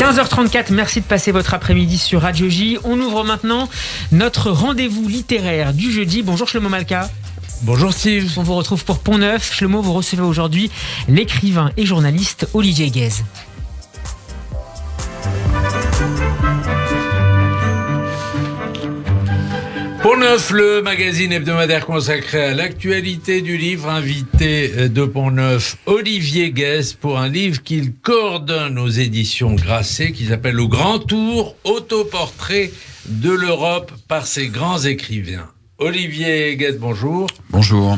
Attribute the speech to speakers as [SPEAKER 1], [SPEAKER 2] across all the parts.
[SPEAKER 1] 15h34, merci de passer votre après-midi sur Radio J. On ouvre maintenant notre rendez-vous littéraire du jeudi. Bonjour Shlomo Malka.
[SPEAKER 2] Bonjour Steve.
[SPEAKER 1] On vous retrouve pour Pont Neuf. Shlomo, vous recevez aujourd'hui l'écrivain et journaliste Olivier Guèze.
[SPEAKER 2] Pont Neuf, le magazine hebdomadaire consacré à l'actualité du livre. Invité de Pont Neuf, Olivier Guèze, pour un livre qu'il coordonne aux éditions Grasset, qui s'appelle Le Grand Tour, autoportrait de l'Europe par ses grands écrivains. Olivier Guèze, bonjour.
[SPEAKER 3] Bonjour.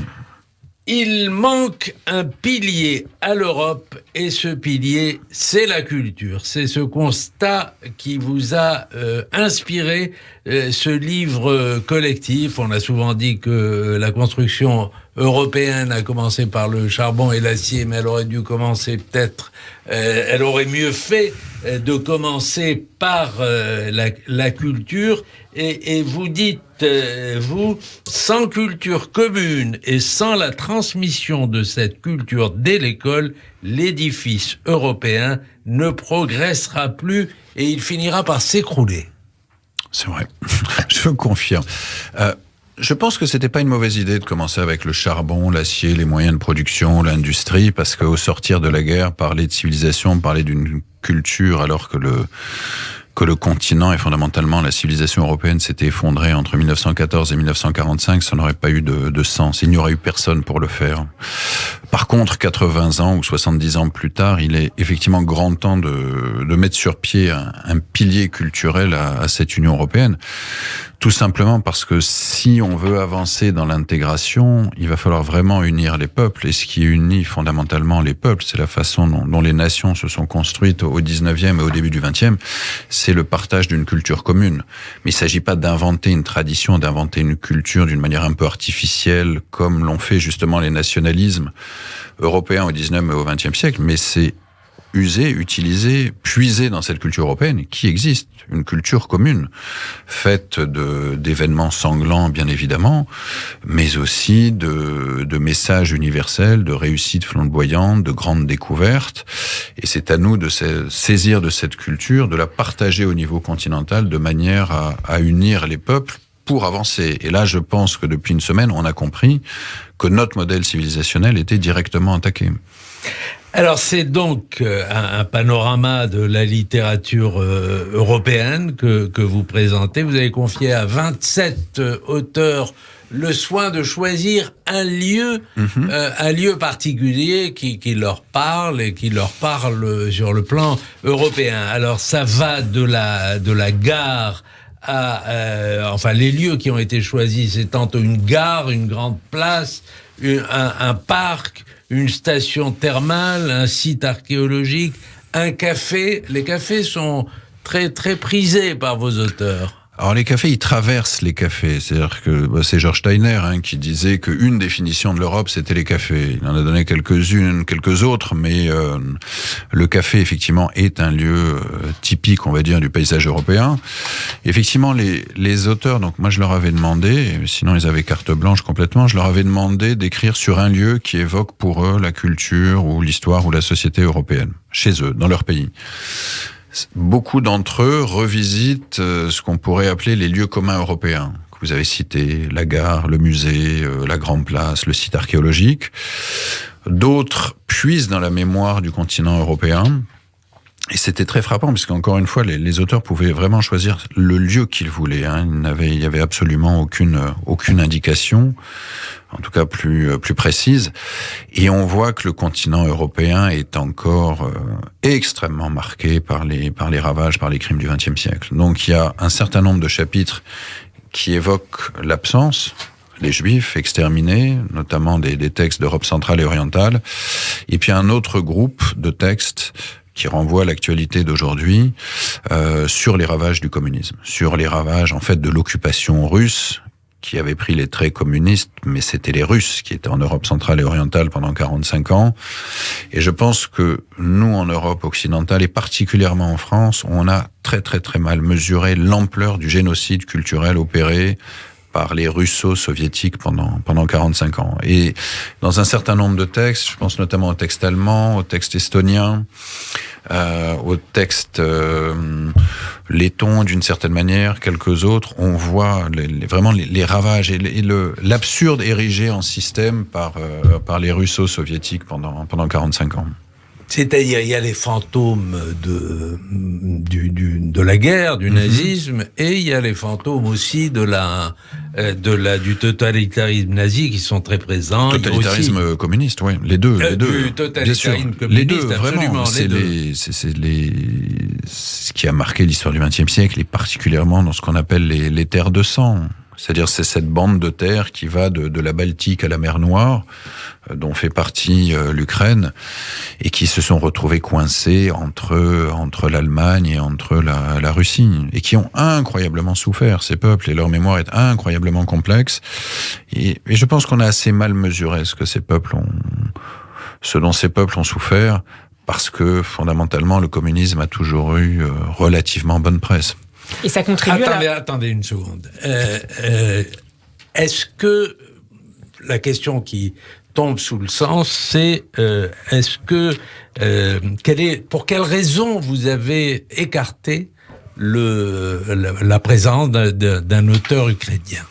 [SPEAKER 2] Il manque un pilier à l'Europe et ce pilier, c'est la culture. C'est ce constat qui vous a inspiré ce livre collectif. On a souvent dit que la construction européenne a commencé par le charbon et l'acier, mais elle aurait dû commencer peut-être, elle aurait mieux fait de commencer par la culture. Et vous dites, vous, sans culture commune et sans la transmission de cette culture dès l'école, l'édifice européen ne progressera plus et il finira par s'écrouler.
[SPEAKER 3] C'est vrai, je confirme. Je pense que c'était pas une mauvaise idée de commencer avec le charbon, l'acier, les moyens de production, l'industrie, parce qu'au sortir de la guerre, parler de civilisation, parler d'une culture, alors que le continent et fondamentalement la civilisation européenne s'était effondrée entre 1914 et 1945, ça n'aurait pas eu de sens. Il n'y aurait eu personne pour le faire. Par contre, 80 ans ou 70 ans plus tard, il est effectivement grand temps de mettre sur pied un pilier culturel à cette Union européenne. Tout simplement parce que si on veut avancer dans l'intégration, il va falloir vraiment unir les peuples. Et ce qui unit fondamentalement les peuples, c'est la façon dont les nations se sont construites au 19e et au début du 20e, c'est le partage d'une culture commune. Mais il ne s'agit pas d'inventer une tradition, d'inventer une culture d'une manière un peu artificielle, comme l'ont fait justement les nationalismes européens au 19e et au 20e siècle, mais c'est user, utiliser, puiser dans cette culture européenne qui existe, une culture commune, faite d'événements sanglants bien évidemment, mais aussi de messages universels, de réussites flamboyantes, de grandes découvertes. Et c'est à nous de saisir de cette culture, de la partager au niveau continental de manière à unir les peuples pour avancer. Et là, je pense que depuis une semaine, on a compris que notre modèle civilisationnel était directement attaqué.
[SPEAKER 2] Alors c'est donc un panorama de la littérature européenne que vous présentez. Vous avez confié à 27 auteurs le soin de choisir un lieu particulier qui leur parle et qui leur parle sur le plan européen. Alors ça va de la gare à les lieux qui ont été choisis, c'est tantôt une gare, une grande place, un parc, une station thermale, un site archéologique, un café. Les cafés sont très très prisés par vos auteurs.
[SPEAKER 3] Alors les cafés, ils traversent les cafés. C'est-à-dire que c'est Georges Steiner qui disait qu'une définition de l'Europe, c'était les cafés. Il en a donné quelques autres, mais le café, effectivement, est un lieu typique, on va dire, du paysage européen. Effectivement, les auteurs, donc moi je leur avais demandé, sinon ils avaient carte blanche complètement, je leur avais demandé d'écrire sur un lieu qui évoque pour eux la culture ou l'histoire ou la société européenne, chez eux, dans leur pays. Beaucoup d'entre eux revisitent ce qu'on pourrait appeler les lieux communs européens, que vous avez cités, la gare, le musée, la grande place, le site archéologique. D'autres puisent dans la mémoire du continent européen. Et c'était très frappant, parce qu'encore une fois, les auteurs pouvaient vraiment choisir le lieu qu'ils voulaient. Il y avait absolument aucune indication, en tout cas plus précise. Et on voit que le continent européen est encore extrêmement marqué par les ravages, par les crimes du XXe siècle. Donc il y a un certain nombre de chapitres qui évoquent l'absence, les Juifs exterminés, notamment des textes d'Europe centrale et orientale. Et puis un autre groupe de textes qui renvoie à l'actualité d'aujourd'hui sur les ravages du communisme, sur les ravages en fait de l'occupation russe qui avait pris les traits communistes, mais c'était les Russes qui étaient en Europe centrale et orientale pendant 45 ans. Et je pense que nous, en Europe occidentale et particulièrement en France, on a très très très mal mesuré l'ampleur du génocide culturel opéré par les russo-soviétiques pendant 45 ans. Et dans un certain nombre de textes, je pense notamment au texte allemand, au texte estonien, au texte letton d'une certaine manière, quelques autres, on voit vraiment les ravages et l'absurde érigé en système par les russo-soviétiques pendant 45 ans.
[SPEAKER 2] C'est-à-dire, il y a les fantômes de la guerre, du nazisme, et il y a les fantômes aussi du totalitarisme nazi qui sont très présents.
[SPEAKER 3] Totalitarisme communiste, oui, les deux.
[SPEAKER 2] Du totalitarisme communiste,
[SPEAKER 3] les deux,
[SPEAKER 2] absolument.
[SPEAKER 3] C'est ce qui a marqué l'histoire du XXe siècle, et particulièrement dans ce qu'on appelle les terres de sang. C'est-à-dire, c'est cette bande de terre qui va de la Baltique à la mer Noire, dont fait partie l'Ukraine, et qui se sont retrouvés coincés entre l'Allemagne et entre la Russie, et qui ont incroyablement souffert, ces peuples, et leur mémoire est incroyablement complexe. Et je pense qu'on a assez mal mesuré ce dont ces peuples ont souffert, parce que, fondamentalement, le communisme a toujours eu relativement bonne presse.
[SPEAKER 1] Et ça contribue
[SPEAKER 2] Attendez une seconde. Est-ce que la question qui tombe sous le sens, c'est pour quelle raison vous avez écarté la présence d'un auteur ukrainien?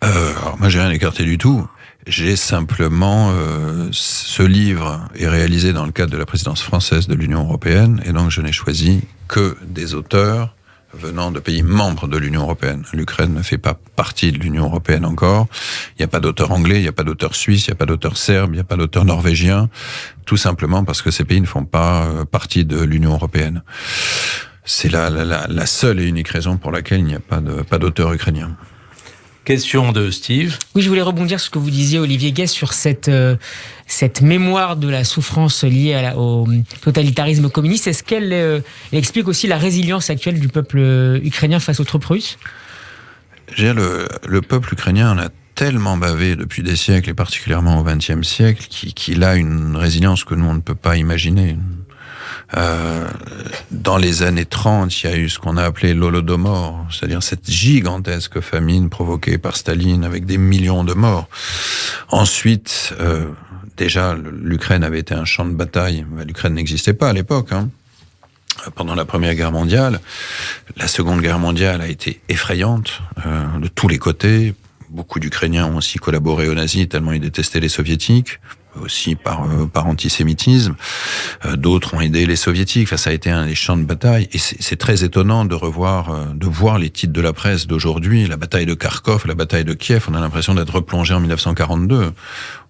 [SPEAKER 3] Alors moi, j'ai rien écarté du tout. J'ai simplement ce livre est réalisé dans le cadre de la présidence française de l'Union européenne, et donc je n'ai choisi que des auteurs venant de pays membres de l'Union européenne. L'Ukraine ne fait pas partie de l'Union européenne encore. Il n'y a pas d'auteur anglais, il n'y a pas d'auteur suisse, il n'y a pas d'auteur serbe, il n'y a pas d'auteur norvégien, tout simplement parce que ces pays ne font pas partie de l'Union européenne. C'est la seule et unique raison pour laquelle il n'y a pas d'auteur ukrainien.
[SPEAKER 2] Question de Steve.
[SPEAKER 1] Oui, je voulais rebondir sur ce que vous disiez, Olivier Guest, sur cette mémoire de la souffrance liée au totalitarisme communiste. Est-ce qu'elle explique aussi la résilience actuelle du peuple ukrainien face aux troupes russes ?
[SPEAKER 3] Le peuple ukrainien en a tellement bavé depuis des siècles, et particulièrement au XXe siècle, qu'il a une résilience que nous, on ne peut pas imaginer. Dans les années 30, il y a eu ce qu'on a appelé l'Holodomor, c'est-à-dire cette gigantesque famine provoquée par Staline avec des millions de morts. Ensuite, déjà, l'Ukraine avait été un champ de bataille. L'Ukraine n'existait pas à l'époque, pendant la Première Guerre mondiale. La Seconde Guerre mondiale a été effrayante, de tous les côtés. Beaucoup d'Ukrainiens ont aussi collaboré aux nazis, tellement ils détestaient les soviétiques, aussi par antisémitisme. D'autres ont aidé les soviétiques. Enfin, ça a été un des champs de bataille. Et c'est très étonnant de voir les titres de la presse d'aujourd'hui. La bataille de Kharkov, la bataille de Kiev. On a l'impression d'être replongé en 1942.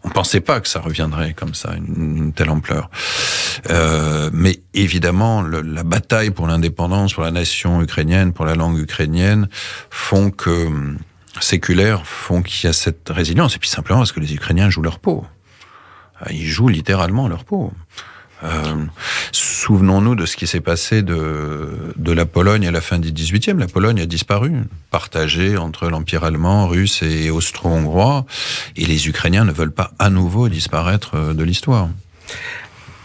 [SPEAKER 3] On pensait pas que ça reviendrait comme ça, une telle ampleur. Mais évidemment, la bataille pour l'indépendance, pour la nation ukrainienne, pour la langue ukrainienne, séculaires font qu'il y a cette résilience. Et puis simplement parce que les Ukrainiens jouent leur peau. Ils jouent littéralement leur peau. Souvenons-nous de ce qui s'est passé de la Pologne à la fin du XVIIIe. La Pologne a disparu, partagée entre l'Empire allemand, russe et austro-hongrois. Et les Ukrainiens ne veulent pas à nouveau disparaître de l'histoire.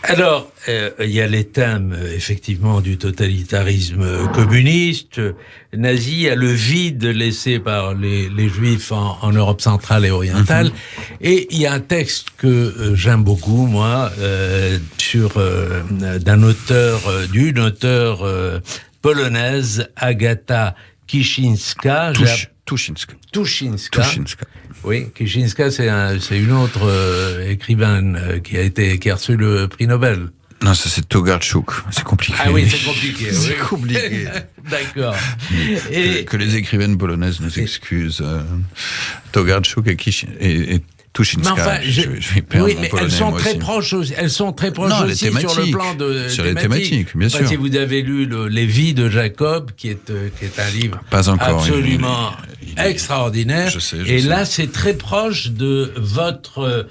[SPEAKER 2] Alors, il y a les thèmes, effectivement, du totalitarisme communiste, nazi, il y a le vide laissé par les Juifs en Europe centrale et orientale, et il y a un texte que j'aime beaucoup, moi, d'une auteure polonaise, Agata Kiszyńska. Tuszyńska. Oui, Kiszyńska, c'est une autre écrivaine qui a reçu le prix Nobel.
[SPEAKER 3] Non, ça c'est Tokarczuk. C'est compliqué.
[SPEAKER 2] Ah oui, c'est compliqué.
[SPEAKER 3] C'est compliqué.
[SPEAKER 2] D'accord.
[SPEAKER 3] Que les écrivaines polonaises nous excusent. Tokarczuk et Tuszyńska.
[SPEAKER 2] Enfin, je vais perdre mon polonais, elles sont très proches aussi. Elles sont très proches aussi sur le plan
[SPEAKER 3] sur les thématiques, bien sûr.
[SPEAKER 2] Si vous avez lu Les Vies de Jacob, qui est un livre absolument extraordinaire.
[SPEAKER 3] Je sais.
[SPEAKER 2] Là, c'est très proche de votre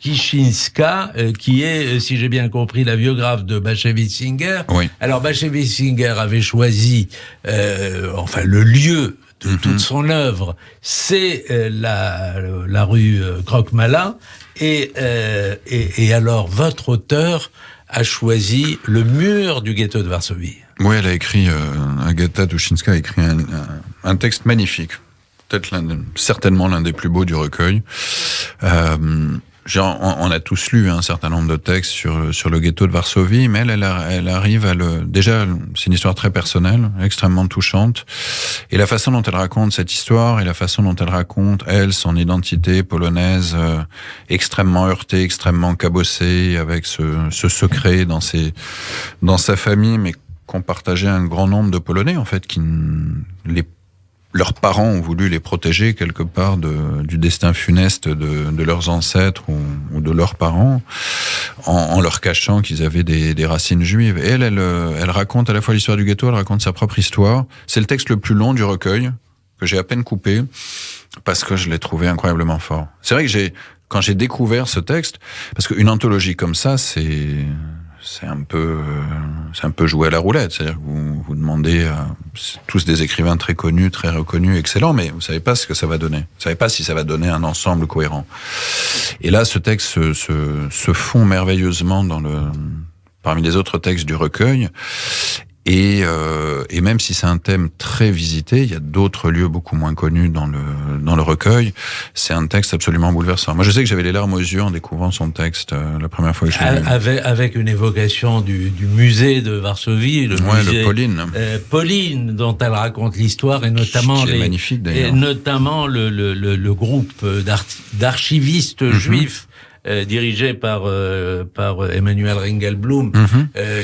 [SPEAKER 2] Kiszyńska, qui est, si j'ai bien compris, la biographe de Bashevis-Singer.
[SPEAKER 3] Oui.
[SPEAKER 2] Alors, Bashevis-Singer avait choisi, le lieu de toute son œuvre, c'est la rue Croque-Malin, et alors votre auteur a choisi le mur du ghetto de Varsovie.
[SPEAKER 3] Oui, elle a écrit, Agata Tuszyńska a écrit un texte magnifique certainement l'un des plus beaux du recueil. On a tous lu un certain nombre de textes sur le ghetto de Varsovie, mais elle arrive à déjà, c'est une histoire très personnelle, extrêmement touchante. Et la façon dont elle raconte cette histoire et la façon dont elle raconte, son identité polonaise, extrêmement heurtée, extrêmement cabossée, avec ce secret dans sa famille, mais qu'ont partagé un grand nombre de Polonais, en fait, leurs parents ont voulu les protéger quelque part du destin funeste de leurs ancêtres ou de leurs parents, en leur cachant qu'ils avaient des racines juives. Et elle raconte à la fois l'histoire du ghetto, elle raconte sa propre histoire. C'est le texte le plus long du recueil, que j'ai à peine coupé, parce que je l'ai trouvé incroyablement fort. C'est vrai que quand j'ai découvert ce texte, parce qu'une anthologie comme ça, c'est un peu jouer à la roulette. C'est-à-dire que vous demandez à tous des écrivains très connus, très reconnus, excellents, mais vous savez pas ce que ça va donner. Vous savez pas si ça va donner un ensemble cohérent. Et là, ce texte se fond merveilleusement parmi les autres textes du recueil. Et même si c'est un thème très visité, il y a d'autres lieux beaucoup moins connus dans le recueil. C'est un texte absolument bouleversant. Moi, je sais que j'avais les larmes aux yeux en découvrant son texte la première fois que je l'ai lu.
[SPEAKER 2] Avec une évocation du musée de Varsovie, le musée
[SPEAKER 3] Pauline.
[SPEAKER 2] Pauline, dont elle raconte l'histoire, et notamment
[SPEAKER 3] qui est magnifique, d'ailleurs.
[SPEAKER 2] Et notamment le groupe d'archivistes juifs. Dirigé par Emmanuel Ringelblum,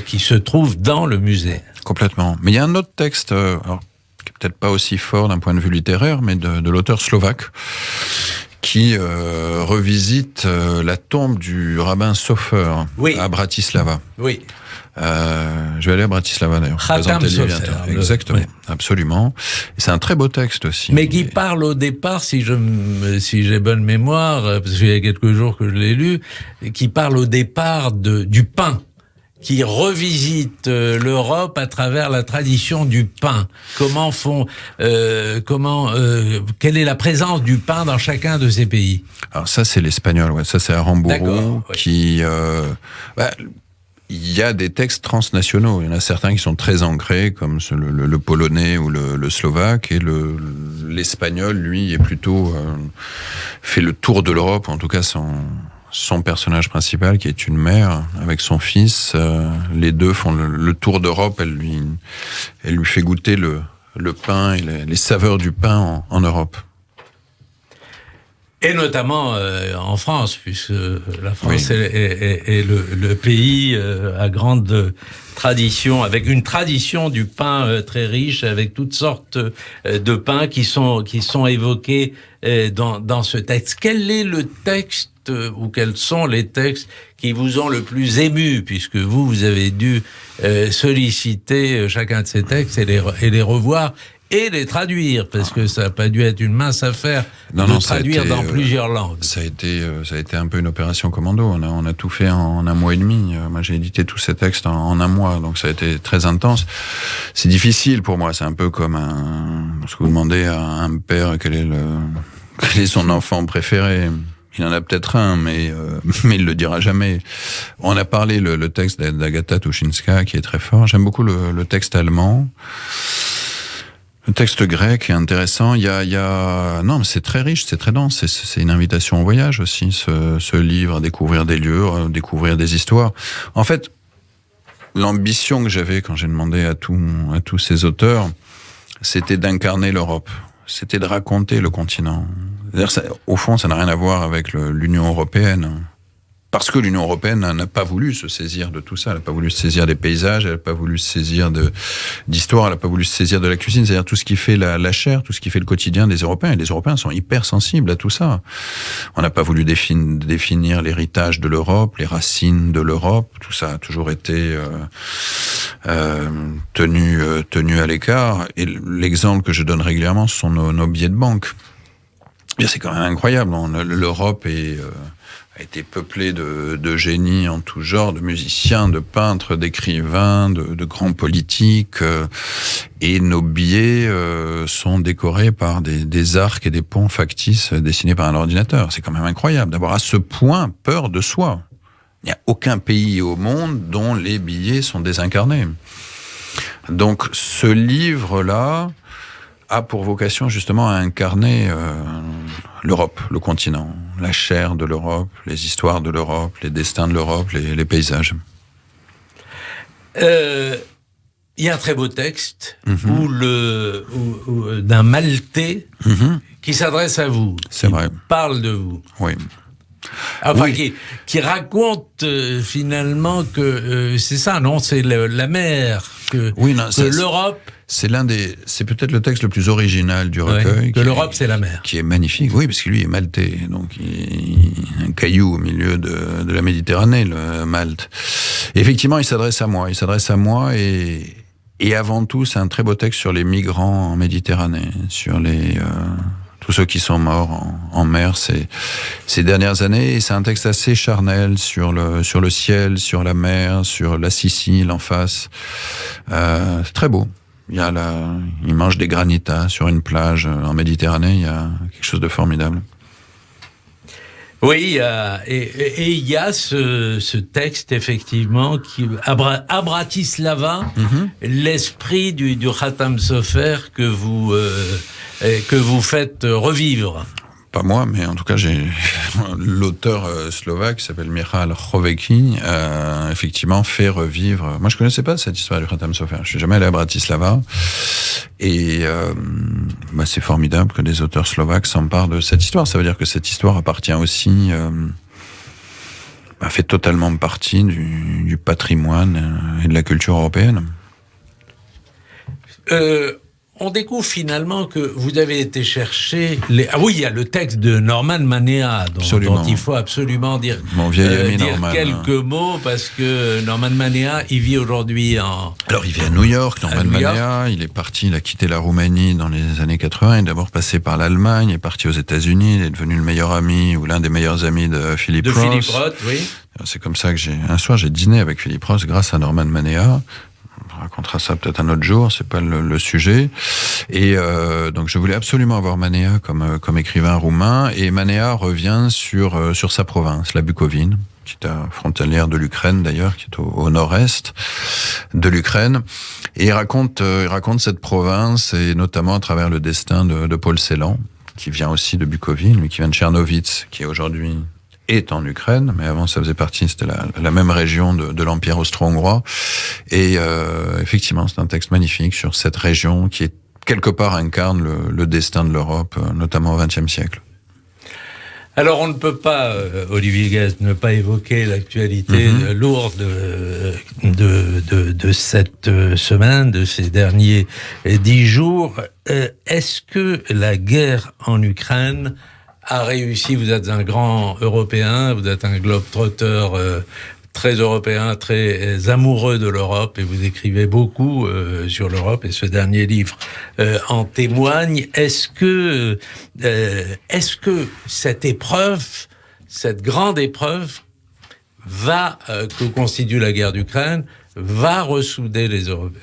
[SPEAKER 2] qui se trouve dans le musée.
[SPEAKER 3] Complètement. Mais il y a un autre texte, qui est peut-être pas aussi fort d'un point de vue littéraire, mais de l'auteur slovaque, qui revisite la tombe du rabbin Sofer à Bratislava.
[SPEAKER 2] Oui.
[SPEAKER 3] Je vais aller à Bratislava d'ailleurs.
[SPEAKER 2] Khatam Sofer.
[SPEAKER 3] Exactement, absolument. Et c'est un très beau texte aussi.
[SPEAKER 2] Mais qui parle au départ, si j'ai bonne mémoire, parce qu'il y a quelques jours que je l'ai lu, qui parle au départ du pain, qui revisite l'Europe à travers la tradition du pain. Quelle est la présence du pain dans chacun de ces pays?
[SPEAKER 3] Alors ça, c'est l'espagnol, ça c'est Aramburu, qui... il y a des textes transnationaux. Il y en a certains qui sont très ancrés, comme le polonais ou le slovaque, et l'espagnol, lui, est plutôt fait le tour de l'Europe, en tout cas son personnage principal, qui est une mère avec son fils. Les deux font le tour d'Europe. Elle lui fait goûter le pain et les saveurs du pain en Europe.
[SPEAKER 2] Et notamment en France, puisque la France est le pays à grande tradition, avec une tradition du pain très riche, avec toutes sortes de pains qui sont évoqués dans ce texte. Quel est le texte ou quels sont les textes qui vous ont le plus ému, puisque vous avez dû solliciter chacun de ces textes et les revoir et les traduire, parce que ça n'a pas dû être une mince affaire de traduire dans plusieurs langues.
[SPEAKER 3] Ça a été un peu une opération commando. On a tout fait en un mois et demi. Moi, j'ai édité tous ces textes en un mois, donc ça a été très intense. C'est difficile pour moi. C'est un peu comme ce que vous demandez à un père quel est son enfant préféré. Il en a peut-être un, mais il le dira jamais. On a parlé le texte d'Agata Tuchinska, qui est très fort. J'aime beaucoup le texte allemand. Le texte grec est intéressant. Non, mais c'est très riche, c'est très dense. C'est une invitation au voyage aussi, ce livre, à découvrir des lieux, à découvrir des histoires. En fait, l'ambition que j'avais quand j'ai demandé à tous ces auteurs, c'était d'incarner l'Europe. C'était de raconter le continent. C'est-à-dire, au fond, ça n'a rien à voir avec l'Union européenne. Parce que l'Union européenne n'a pas voulu se saisir de tout ça. Elle n'a pas voulu se saisir des paysages, elle n'a pas voulu se saisir d'histoire, elle n'a pas voulu se saisir de la cuisine. C'est-à-dire tout ce qui fait la chair, tout ce qui fait le quotidien des Européens. Et les Européens sont hyper sensibles à tout ça. On n'a pas voulu définir l'héritage de l'Europe, les racines de l'Europe. Tout ça a toujours été tenu à l'écart. Et l'exemple que je donne régulièrement, ce sont nos billets de banque. Et c'est quand même incroyable. L'Europe a été peuplée de génies en tout genre, de musiciens, de peintres, d'écrivains, de grands politiques. Et nos billets sont décorés par des arcs et des ponts factices dessinés par un ordinateur. C'est quand même incroyable d'avoir à ce point peur de soi. Il n'y a aucun pays au monde dont les billets sont désincarnés. Donc ce livre-là a pour vocation justement à incarner l'Europe, le continent, la chair de l'Europe, les histoires de l'Europe, les destins de l'Europe, les paysages.
[SPEAKER 2] Il y a un très beau texte d'un Maltais qui s'adresse à vous.
[SPEAKER 3] C'est vrai.
[SPEAKER 2] Parle de vous.
[SPEAKER 3] Oui.
[SPEAKER 2] Enfin,
[SPEAKER 3] Oui.
[SPEAKER 2] qui raconte finalement que c'est ça, non? C'est la mer, que l'Europe.
[SPEAKER 3] C'est peut-être le texte le plus original du recueil.
[SPEAKER 2] Que l'Europe, c'est la mer.
[SPEAKER 3] Qui est magnifique, oui, parce que lui est maltais, donc il un caillou au milieu de la Méditerranée, le Malte. Et effectivement, il s'adresse à moi, et avant tout, c'est un très beau texte sur les migrants en Méditerranée, sur tous ceux qui sont morts en mer ces dernières années. Et c'est un texte assez charnel sur le ciel, sur la mer, sur la Sicile en face. C'est très beau. Il mange des granitas sur une plage en Méditerranée. Il y a quelque chose de formidable.
[SPEAKER 2] Oui, et il y a ce texte, effectivement, à Bratislava, l'esprit du Khatam Sofer que vous faites revivre.
[SPEAKER 3] Pas moi, mais en tout cas, j'ai l'auteur slovaque qui s'appelle Michal Chowecki, effectivement fait revivre. Moi, je connaissais pas cette histoire du Khatam Sofer. Je suis jamais allé à Bratislava, et c'est formidable que des auteurs slovaques s'emparent de cette histoire. Ça veut dire que cette histoire appartient aussi, fait totalement partie du patrimoine et de la culture européenne.
[SPEAKER 2] On découvre finalement que vous avez été chercher il y a le texte de Norman Manea dont il faut absolument dire quelques mots, parce que Norman Manea, il vit aujourd'hui
[SPEAKER 3] Alors il vit à New York, Norman Manea. Il a quitté la Roumanie dans les années 80, il est d'abord passé par l'Allemagne, il est parti aux États-Unis, il est devenu le meilleur ami ou l'un des meilleurs amis de Philip Roth.
[SPEAKER 2] Philip Roth, oui.
[SPEAKER 3] C'est comme ça que un soir j'ai dîné avec Philip Roth grâce à Norman Manea. On racontera ça peut-être un autre jour, c'est pas le sujet. Et donc je voulais absolument avoir Manea comme écrivain roumain, et Manea revient sur sa province, la Bucovine, qui est frontalière de l'Ukraine d'ailleurs, qui est au nord-est de l'Ukraine, et il raconte cette province, et notamment à travers le destin de Paul Celan, qui vient aussi de Bucovine, lui qui vient de Tchernowitz, qui aujourd'hui est en Ukraine, mais avant ça faisait partie, c'était la même région de l'Empire austro-hongrois. Et effectivement, c'est un texte magnifique sur cette région qui est quelque part incarne le destin de l'Europe, notamment au XXe siècle.
[SPEAKER 2] Alors on ne peut pas, Olivier Guest, ne pas évoquer l'actualité lourde de cette semaine, de ces derniers 10 jours. Est-ce que la guerre en Ukraine a réussi? Vous êtes un grand Européen, vous êtes un globe-trotter très européen, très amoureux de l'Europe, et vous écrivez beaucoup sur l'Europe, et ce dernier livre en témoigne. Est-ce que cette épreuve, cette grande épreuve que constitue la guerre d'Ukraine, va ressouder les Européens?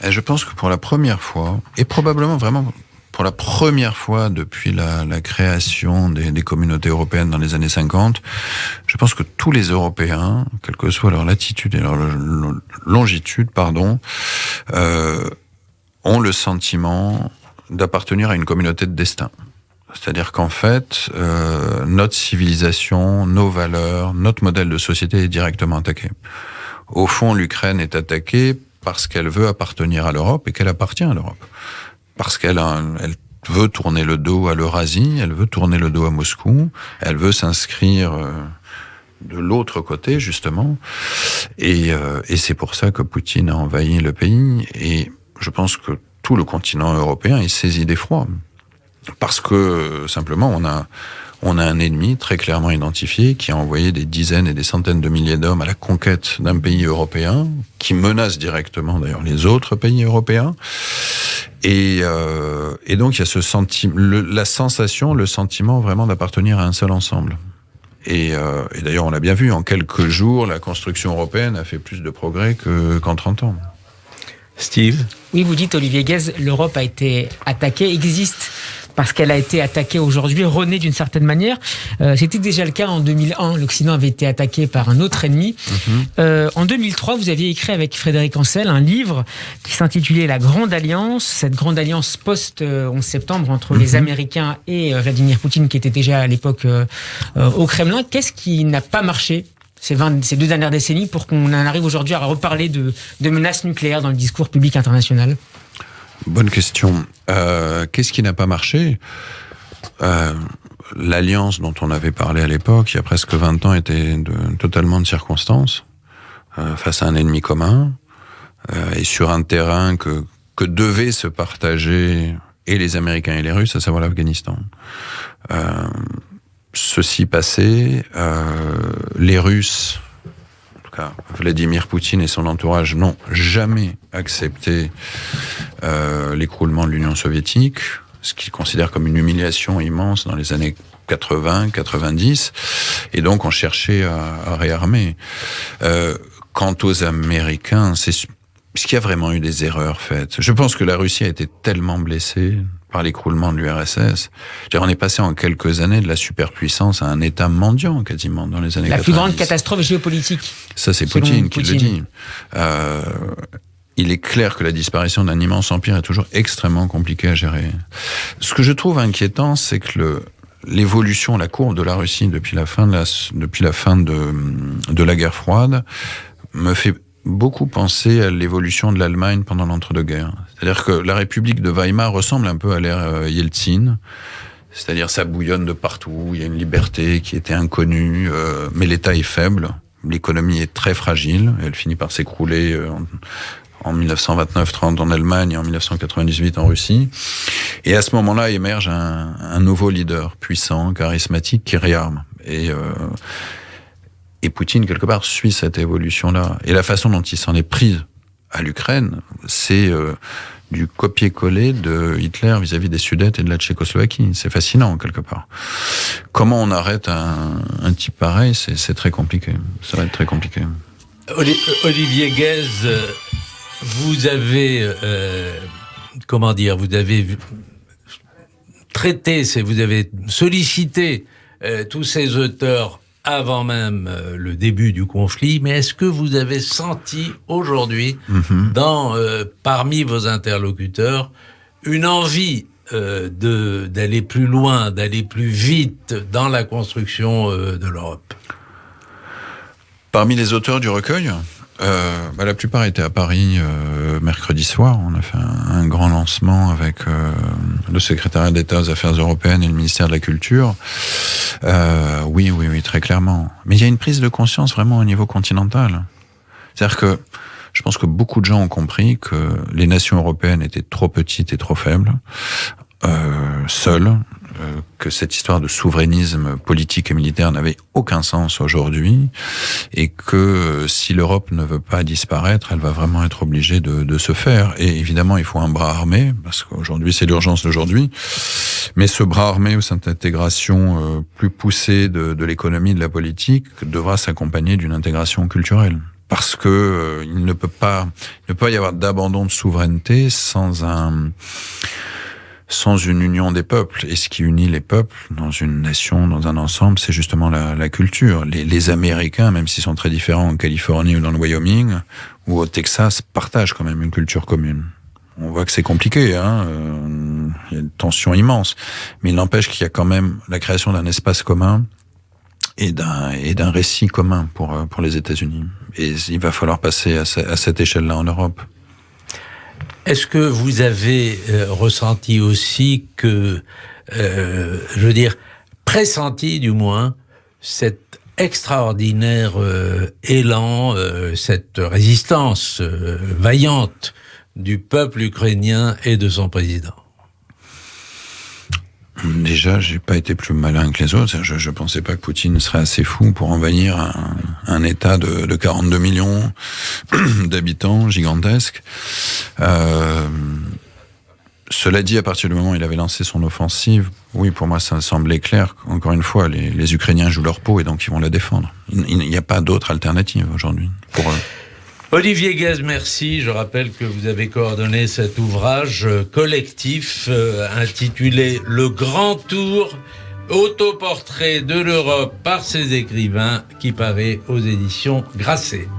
[SPEAKER 3] Et je pense que pour la première fois, et probablement vraiment pour la première fois depuis la création des communautés européennes dans les années 50, je pense que tous les Européens, quelle que soit leur latitude et leur longitude, ont le sentiment d'appartenir à une communauté de destin. C'est-à-dire qu'en fait, notre civilisation, nos valeurs, notre modèle de société est directement attaqué. Au fond, l'Ukraine est attaquée parce qu'elle veut appartenir à l'Europe et qu'elle appartient à l'Europe. Parce qu'elle veut tourner le dos à l'Eurasie, elle veut tourner le dos à Moscou, elle veut s'inscrire de l'autre côté, justement. Et c'est pour ça que Poutine a envahi le pays. Et je pense que tout le continent européen est saisi d'effroi. Parce que, simplement, on a un ennemi très clairement identifié qui a envoyé des dizaines et des centaines de milliers d'hommes à la conquête d'un pays européen, qui menace directement d'ailleurs les autres pays européens. Et donc il y a ce le sentiment vraiment d'appartenir à un seul ensemble. Et d'ailleurs on l'a bien vu, en quelques jours, la construction européenne a fait plus de progrès qu'en 30 ans.
[SPEAKER 2] Steve ?
[SPEAKER 1] Oui, vous dites, Olivier Guez, l'Europe a été attaquée. Existe parce qu'elle a été attaquée aujourd'hui, renaît d'une certaine manière. C'était déjà le cas en 2001. L'Occident avait été attaqué par un autre ennemi. En 2003, vous aviez écrit avec Frédéric Ancel un livre qui s'intitulait La Grande Alliance, cette grande alliance post-11 septembre entre les Américains et Vladimir Poutine, qui était déjà à l'époque au Kremlin. Qu'est-ce qui n'a pas marché ces 2 dernières décennies pour qu'on en arrive aujourd'hui à reparler de menaces nucléaires dans le discours public international ?
[SPEAKER 3] Bonne question. Qu'est-ce qui n'a pas marché ? L'alliance dont on avait parlé à l'époque, il y a presque 20 ans, était totalement de circonstance, face à un ennemi commun, et sur un terrain que devaient se partager et les Américains et les Russes, à savoir l'Afghanistan. Ceci passé, les Russes, en tout cas Vladimir Poutine et son entourage, n'ont jamais accepté l'écroulement de l'Union soviétique, ce qu'ils considèrent comme une humiliation immense dans les années 80, 90, et donc ont cherché à réarmer. Quant aux Américains, est-ce qu'il y a vraiment eu des erreurs faites ? Je pense que la Russie a été tellement blessée par l'écroulement de l'URSS. On est passé en quelques années de la superpuissance à un État mendiant, quasiment, dans les années 90.
[SPEAKER 1] La plus grande catastrophe géopolitique.
[SPEAKER 3] Ça, c'est Poutine qui le dit. Il est clair que la disparition d'un immense empire est toujours extrêmement compliquée à gérer. Ce que je trouve inquiétant, c'est que l'évolution, la courbe de la Russie depuis la fin de la guerre froide me fait beaucoup penser à l'évolution de l'Allemagne pendant l'entre-deux-guerres. C'est-à-dire que la République de Weimar ressemble un peu à l'ère Yeltsin. C'est-à-dire ça bouillonne de partout, il y a une liberté qui était inconnue, mais l'État est faible, l'économie est très fragile, elle finit par s'écrouler en 1929-30 en Allemagne et en 1998 en Russie. Et à ce moment-là émerge un nouveau leader puissant, charismatique, qui réarme. Et Poutine, quelque part, suit cette évolution-là. Et la façon dont il s'en est pris à l'Ukraine, c'est du copier-coller de Hitler vis-à-vis des Sudètes et de la Tchécoslovaquie. C'est fascinant, quelque part. Comment on arrête un type pareil, c'est très compliqué. Ça va être très compliqué.
[SPEAKER 2] Olivier Guèze, vous avez... vous avez traité, vous avez sollicité tous ces auteurs avant même le début du conflit, mais est-ce que vous avez senti aujourd'hui, parmi vos interlocuteurs, une envie d'aller plus loin, d'aller plus vite dans la construction de l'Europe ?
[SPEAKER 3] Parmi les auteurs du recueil, la plupart étaient à Paris mercredi soir. On a fait un grand lancement avec le secrétariat d'État aux Affaires européennes et le ministère de la Culture. Oui, très clairement. Mais il y a une prise de conscience vraiment au niveau continental. C'est-à-dire que je pense que beaucoup de gens ont compris que les nations européennes étaient trop petites et trop faibles, seules, que cette histoire de souverainisme politique et militaire n'avait aucun sens aujourd'hui, et que si l'Europe ne veut pas disparaître, elle va vraiment être obligée de se faire. Et évidemment, il faut un bras armé, parce qu'aujourd'hui, c'est l'urgence d'aujourd'hui. Mais ce bras armé ou cette intégration plus poussée de l'économie, de la politique, devra s'accompagner d'une intégration culturelle. Parce que il ne peut pas y avoir d'abandon de souveraineté sans une union des peuples. Et ce qui unit les peuples dans une nation, dans un ensemble, c'est justement la culture. Les Américains, même s'ils sont très différents en Californie ou dans le Wyoming ou au Texas, partagent quand même une culture commune. On voit que c'est compliqué, il y a une tension immense. Mais il n'empêche qu'il y a quand même la création d'un espace commun et d'un récit commun pour les États-Unis. Et il va falloir passer à cette échelle-là en Europe.
[SPEAKER 2] Est-ce que vous avez ressenti aussi que, pressenti du moins, cet extraordinaire élan, cette résistance vaillante du peuple ukrainien et de son président?
[SPEAKER 3] Déjà, j'ai pas été plus malin que les autres. Je pensais pas que Poutine serait assez fou pour envahir un État de 42 millions d'habitants, gigantesque. Cela dit, à partir du moment où il avait lancé son offensive, oui, pour moi, ça semblait clair. Encore une fois, les Ukrainiens jouent leur peau et donc ils vont la défendre. Il n'y a pas d'autre alternative aujourd'hui pour eux.
[SPEAKER 2] Olivier Guez, merci. Je rappelle que vous avez coordonné cet ouvrage collectif intitulé Le Grand Tour, autoportrait de l'Europe par ses écrivains, qui paraît aux éditions Grasset.